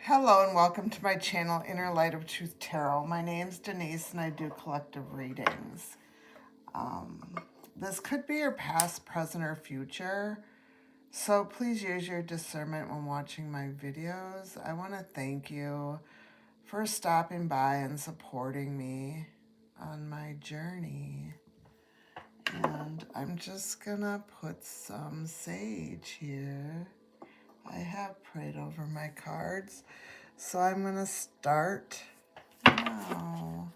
Hello and welcome to my channel, Inner Light of Truth Tarot. My name's Denise and I do collective readings. This could be your past, present, or future. So please use your discernment when watching my videos. I want to thank you for stopping by and supporting me on my journey. And I'm just gonna put some sage here. I have prayed over my cards, so I'm going to start now.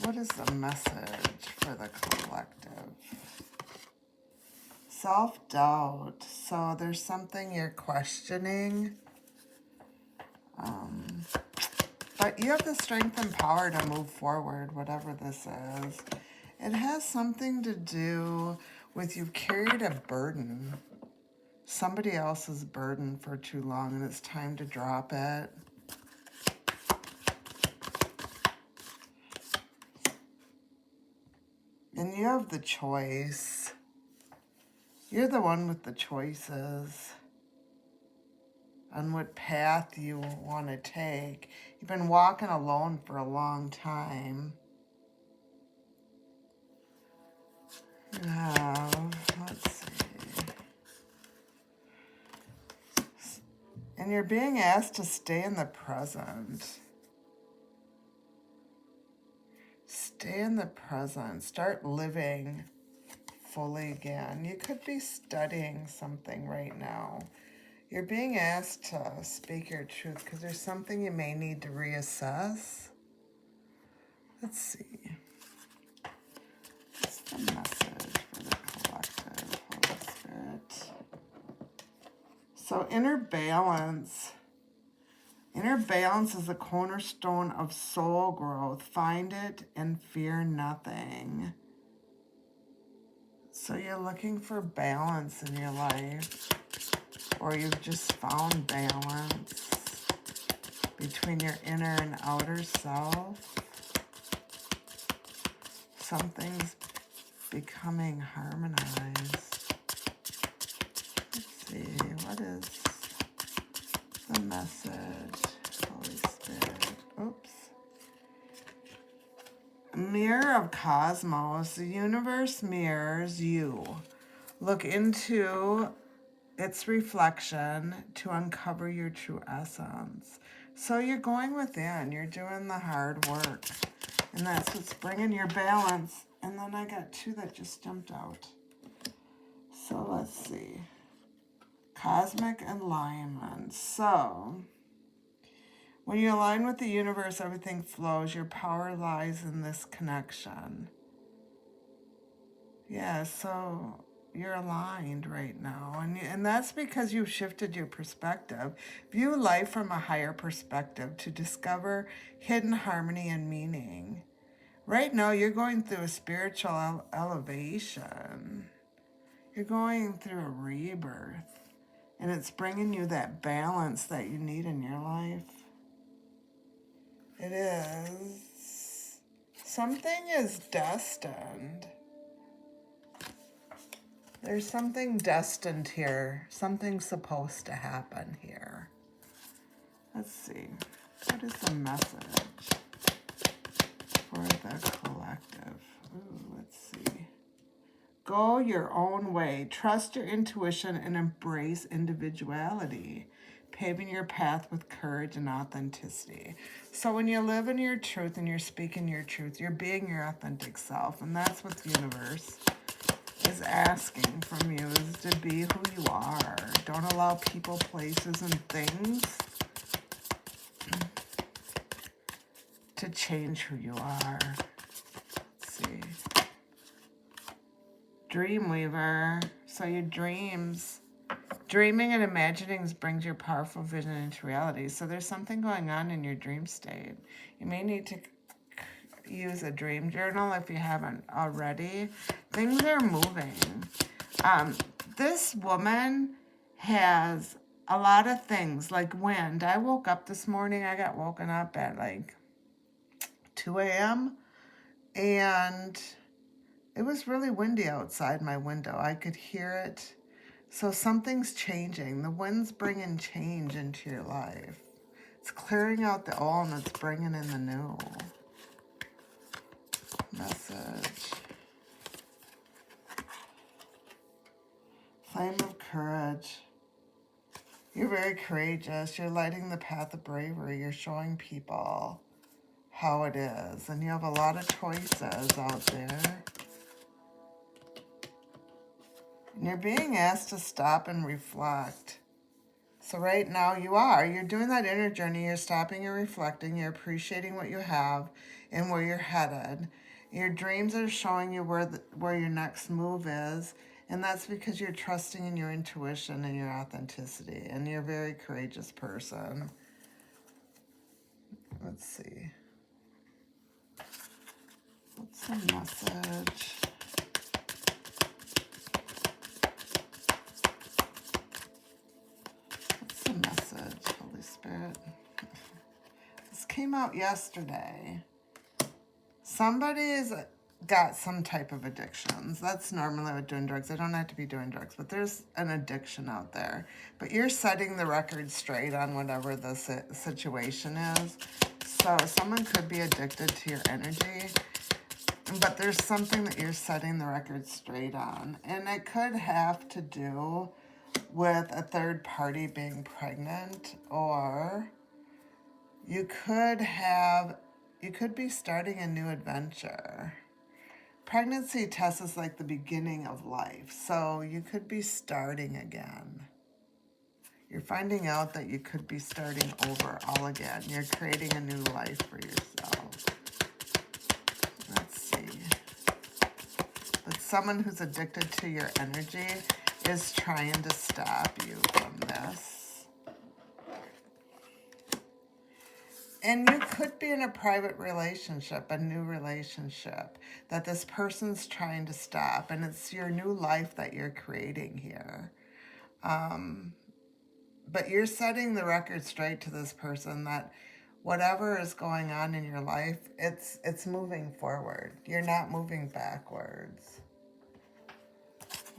What is the message for the collective? Self-doubt. So there's something you're questioning, but you have the strength and power to move forward, whatever this is. It has something to do with you've carried a burden, somebody else's burden for too long, and it's time to drop it. And you have the choice. You're the one with the choices on what path you want to take. You've been walking alone for a long time. You have, let's see. And you're being asked to stay in the present. Stay in the present. Start living fully again. You could be studying something right now. You're being asked to speak your truth because there's something you may need to reassess. Let's see. What's the message for the collective, Holy Spirit? So inner balance. Inner balance is the cornerstone of soul growth. Find it and fear nothing. So you're looking for balance in your life, or you've just found balance between your inner and outer self. Something's becoming harmonized. Let's see, what is the message, Holy Spirit? Oops. Mirror of Cosmos. The universe mirrors you. Look into its reflection to uncover your true essence. So you're going within. You're doing the hard work. And that's what's bringing your balance. And then I got two that just jumped out. So let's see. Cosmic alignment. So when you align with the universe, everything flows. Your power lies in this connection. Yeah, so you're aligned right now. And that's because you've shifted your perspective. View life from a higher perspective to discover hidden harmony and meaning. Right now, you're going through a spiritual elevation. You're going through a rebirth. And it's bringing you that balance that you need in your life. It is. Something is destined. There's something destined here. Something's supposed to happen here. Let's see. What is the message for the collective? Ooh, let's see. Go your own way. Trust your intuition and embrace individuality, paving your path with courage and authenticity. So when you live in your truth and you're speaking your truth, you're being your authentic self. And that's what the universe is asking from you, is to be who you are. Don't allow people, places, and things to change who you are. Let's see. Dreamweaver. So your dreams, dreaming and imagining brings your powerful vision into reality. So there's something going on in your dream state. You may need to use a dream journal if you haven't already. Things are moving. This woman has a lot of things, like wind. I woke up this morning, I got woken up at like 2 a.m. and it was really windy outside my window. I could hear it. So something's changing. The wind's bringing change into your life. It's clearing out the old and it's bringing in the new. Message. Flame of courage. You're very courageous. You're lighting the path of bravery. You're showing people how it is. And you have a lot of choices out there. And you're being asked to stop and reflect. So right now you're doing that inner journey. You're stopping and reflecting. You're appreciating what you have and where you're headed. Your dreams are showing you where your next move is. And that's because you're trusting in your intuition and your authenticity. And you're a very courageous person. Let's see. What's the message? What's the message, Holy Spirit? This came out yesterday. Somebody's got some type of addictions. That's normally with doing drugs. I don't have to be doing drugs, but there's an addiction out there. But you're setting the record straight on whatever the situation is. So someone could be addicted to your energy, but there's something that you're setting the record straight on. And it could have to do with a third party being pregnant, or you could be starting a new adventure. Pregnancy test is like the beginning of life, so you could be starting again. You're finding out that you could be starting over all again. You're creating a new life for yourself. Let's see. But someone who's addicted to your energy is trying to stop you from this. And you could be in a private relationship, a new relationship, that this person's trying to stop. And it's your new life that you're creating here. But you're setting the record straight to this person that whatever is going on in your life, it's moving forward. You're not moving backwards.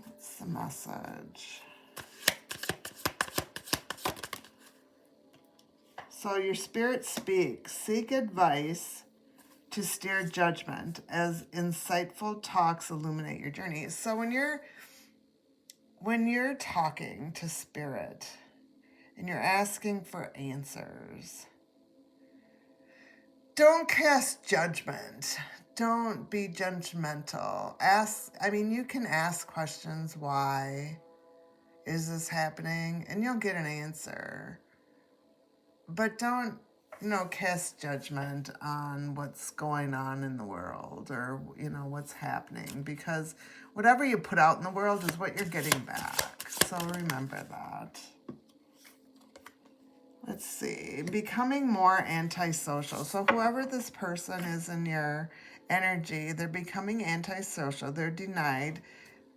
What's the message? So your spirit speaks. Seek advice to steer judgment as insightful talks illuminate your journey. So when you're talking to spirit and you're asking for answers, don't cast judgment. Don't be judgmental. You can ask questions. Why is this happening? And you'll get an answer. But don't, cast judgment on what's going on in the world or, what's happening. Because whatever you put out in the world is what you're getting back. So remember that. Let's see. Becoming more antisocial. So whoever this person is in your energy, they're becoming antisocial. They're denied,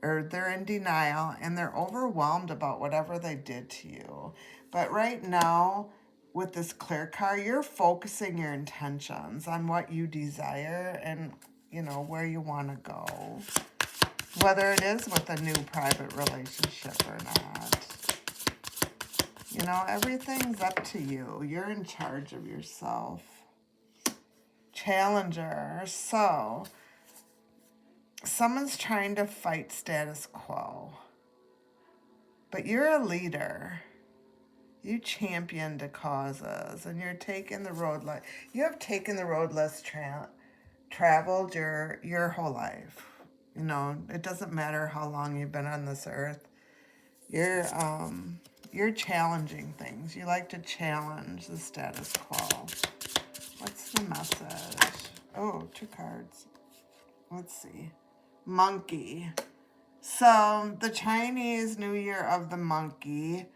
or they're in denial, and they're overwhelmed about whatever they did to you. But right now, with this clear card, you're focusing your intentions on what you desire and, where you want to go. Whether it is with a new private relationship or not. Everything's up to you. You're in charge of yourself. Challenger. So, someone's trying to fight status quo. But you're a leader. You championed the causes, and you're taking the road you have taken the road less traveled your whole life. It doesn't matter how long you've been on this earth. You're challenging things. You like to challenge the status quo. What's the message? Oh, 2 cards. Let's see. Monkey. So the Chinese New Year of the monkey.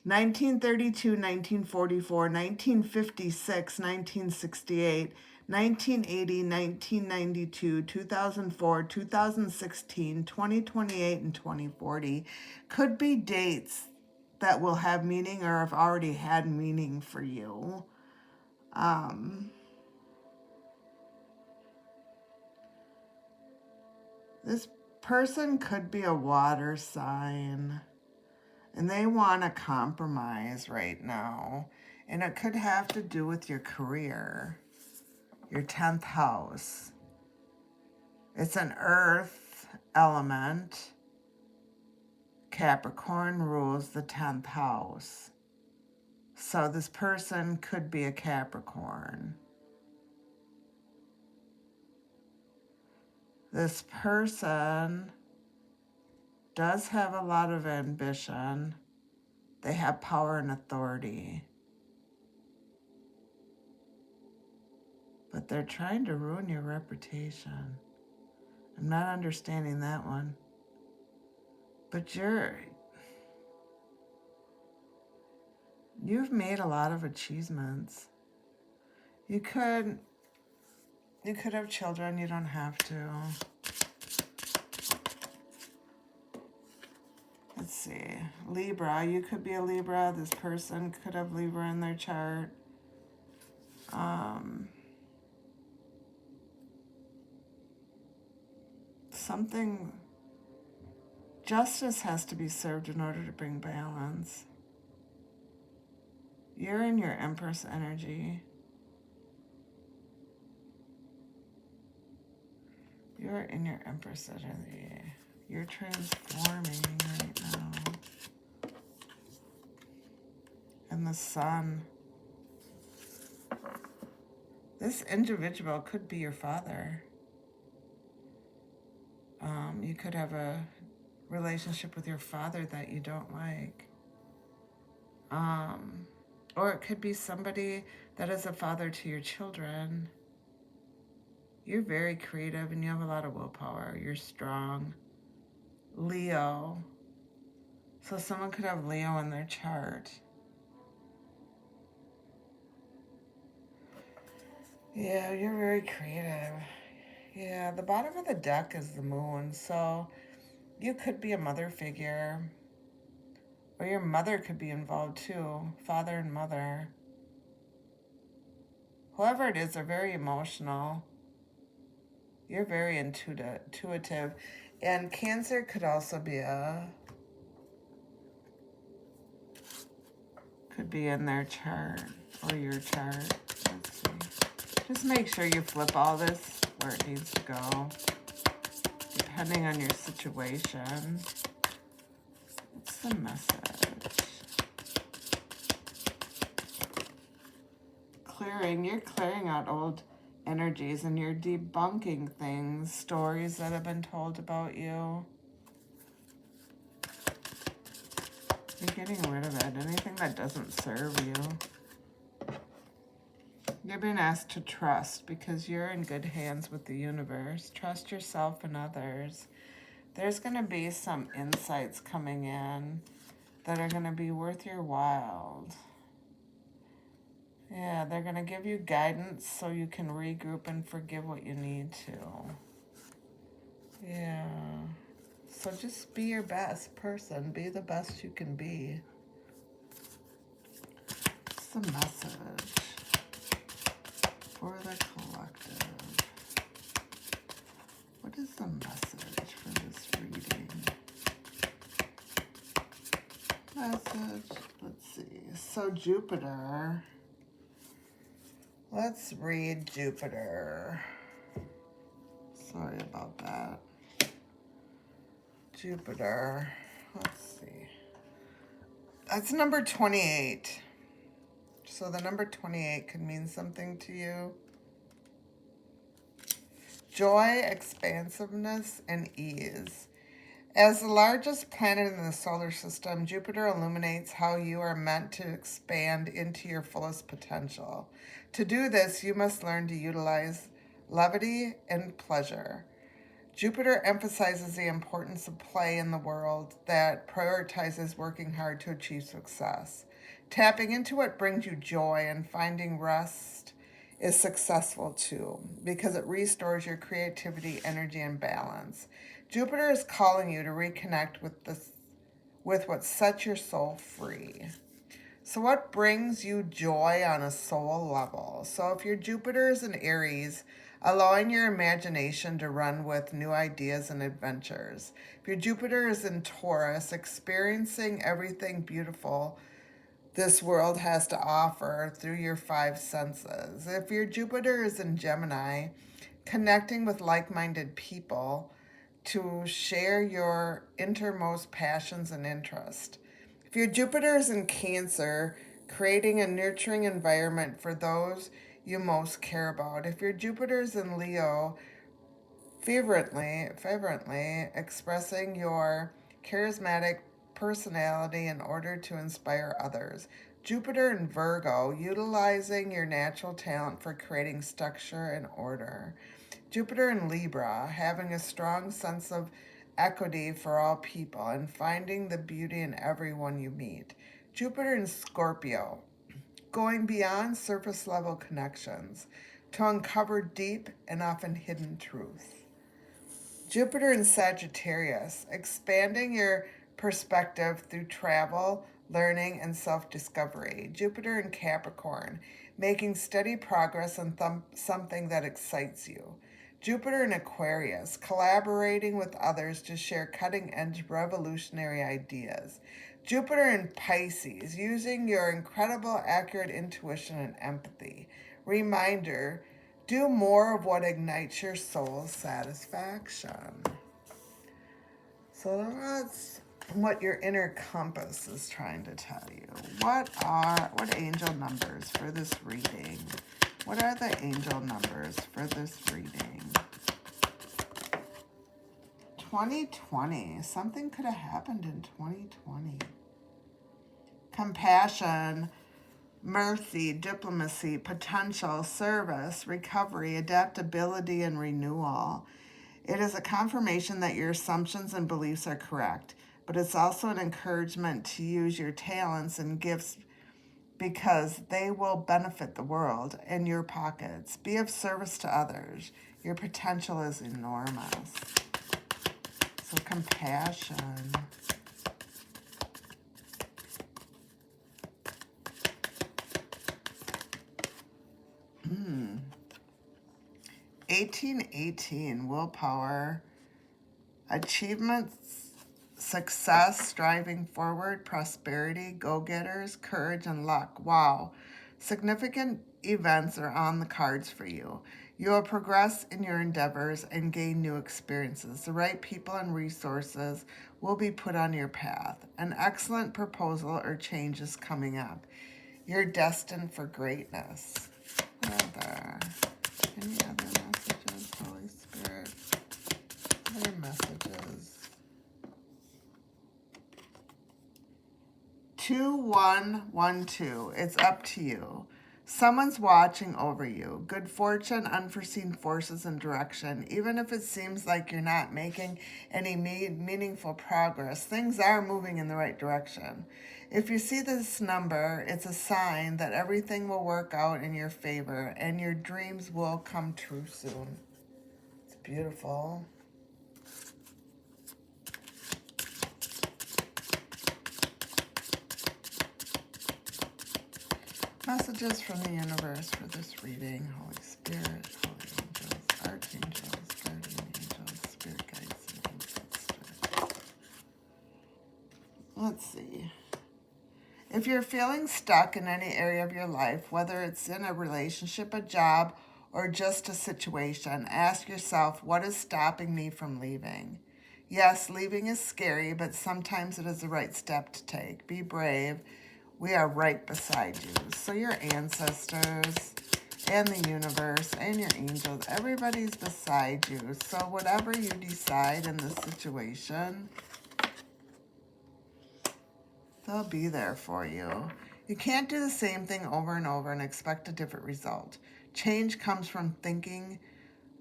1932, 1944, 1956, 1968, 1980, 1992, 2004, 2016, 2028, and 2040 could be dates that will have meaning or have already had meaning for you. This person could be a water sign. And they want to compromise right now. And it could have to do with your career, your 10th house. It's an earth element. Capricorn rules the 10th house. So this person could be a Capricorn. This person does have a lot of ambition. They have power and authority. But they're trying to ruin your reputation. I'm not understanding that one. But you've made a lot of achievements. You could have children, you don't have to. Let's see. Libra, you could be a Libra. This person could have Libra in their chart. Justice has to be served in order to bring balance. You're in your Empress energy. You're in your Empress energy. You're transforming right now. And the Sun. This individual could be your father. You could have a relationship with your father that you don't like. Or it could be somebody that is a father to your children. You're very creative and you have a lot of willpower. You're strong. Leo. So someone could have Leo in their chart. Yeah, you're very creative. Yeah, the bottom of the deck is the moon. So you could be a mother figure. Or your mother could be involved too. Father and mother. Whoever it is, they're very emotional. You're very intuitive. And Cancer could also be could be in their chart or your chart. Let's see. Just make sure you flip all this where it needs to go, depending on your situation. What's the message? You're clearing out old energies and you're debunking things, stories that have been told about you. You're getting rid of it, anything that doesn't serve you. You're being asked to trust because you're in good hands with the universe. Trust yourself and others. There's going to be some insights coming in that are going to be worth your while. Yeah, they're going to give you guidance so you can regroup and forgive what you need to. Yeah. So just be your best person. Be the best you can be. What's the message for the collective? What is the message for this reading? Message. Let's see. So Jupiter. Let's read Jupiter. Sorry about that. Jupiter. Let's see. That's number 28. So the number 28 could mean something to you. Joy, expansiveness, and ease. As the largest planet in the solar system, Jupiter illuminates how you are meant to expand into your fullest potential. To do this, you must learn to utilize levity and pleasure. Jupiter emphasizes the importance of play in the world that prioritizes working hard to achieve success. Tapping into what brings you joy and finding rest is successful too, because it restores your creativity, energy, and balance. Jupiter is calling you to reconnect with what sets your soul free. So what brings you joy on a soul level? So if your Jupiter is in Aries, allowing your imagination to run with new ideas and adventures. If your Jupiter is in Taurus, experiencing everything beautiful this world has to offer through your five senses. If your Jupiter is in Gemini, connecting with like-minded people to share your innermost passions and interests. If your Jupiter is in Cancer, creating a nurturing environment for those you most care about. If your Jupiter is in Leo, fervently expressing your charismatic personality in order to inspire others. Jupiter in Virgo, utilizing your natural talent for creating structure and order. Jupiter in Libra, having a strong sense of equity for all people and finding the beauty in everyone you meet. Jupiter in Scorpio, going beyond surface level connections to uncover deep and often hidden truths. Jupiter in Sagittarius, expanding your perspective through travel, learning, and self-discovery. Jupiter in Capricorn, making steady progress on something that excites you. Jupiter in Aquarius, collaborating with others to share cutting-edge revolutionary ideas. Jupiter in Pisces, using your incredible accurate intuition and empathy. Reminder, do more of what ignites your soul's satisfaction. So that's what your inner compass is trying to tell you. What angel numbers for this reading? What are the angel numbers for this reading? 2020. Something could have happened in 2020. Compassion, mercy, diplomacy, potential, service, recovery, adaptability, and renewal. It is a confirmation that your assumptions and beliefs are correct, but it's also an encouragement to use your talents and gifts because they will benefit the world and your pockets. Be of service to others. Your potential is enormous. So compassion. 1818, willpower, achievements, success, striving forward, prosperity, go-getters, courage, and luck. Wow. Significant events are on the cards for you. You will progress in your endeavors and gain new experiences. The right people and resources will be put on your path. An excellent proposal or change is coming up. You're destined for greatness. Any other messages, Holy Spirit? Other messages. 2112. It's up to you. Someone's watching over you. Good fortune, unforeseen forces, and direction. Even if it seems like you're not making any meaningful progress, things are moving in the right direction. If you see this number, it's a sign that everything will work out in your favor and your dreams will come true soon. It's beautiful. Messages from the universe for this reading. Holy Spirit, Holy Angels, Archangels, Guardian Angels, Spirit Guides, and Ancestors. Let's see. If you're feeling stuck in any area of your life, whether it's in a relationship, a job, or just a situation, ask yourself, what is stopping me from leaving? Yes, leaving is scary, but sometimes it is the right step to take. Be brave. We are right beside you. So your ancestors and the universe and your angels, everybody's beside you. So whatever you decide in this situation, they'll be there for you. You can't do the same thing over and over and expect a different result. Change comes from thinking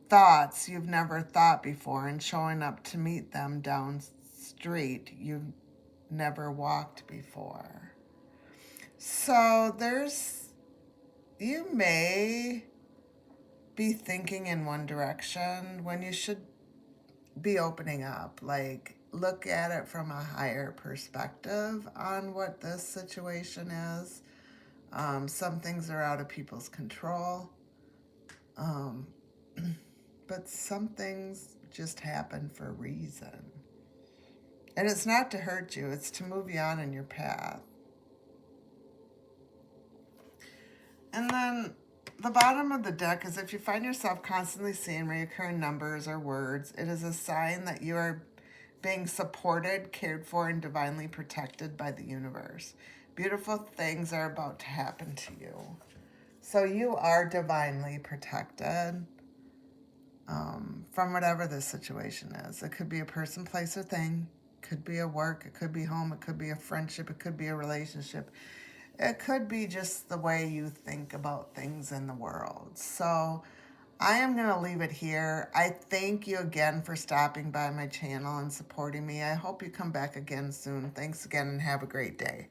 thoughts you've never thought before and showing up to meet them down street you've never walked before. So you may be thinking in one direction when you should be opening up. Like, look at it from a higher perspective on what this situation is. Some things are out of people's control. But some things just happen for a reason. And it's not to hurt you, it's to move you on in your path. And then the bottom of the deck is if you find yourself constantly seeing recurring numbers or words, it is a sign that you are being supported, cared for, and divinely protected by the universe. Beautiful things are about to happen to you. So you are divinely protected from whatever this situation is. It could be a person, place, or thing. It could be a work. It could be home. It could be a friendship. It could be a relationship. It could be just the way you think about things in the world. So I am going to leave it here. I thank you again for stopping by my channel and supporting me. I hope you come back again soon. Thanks again and have a great day.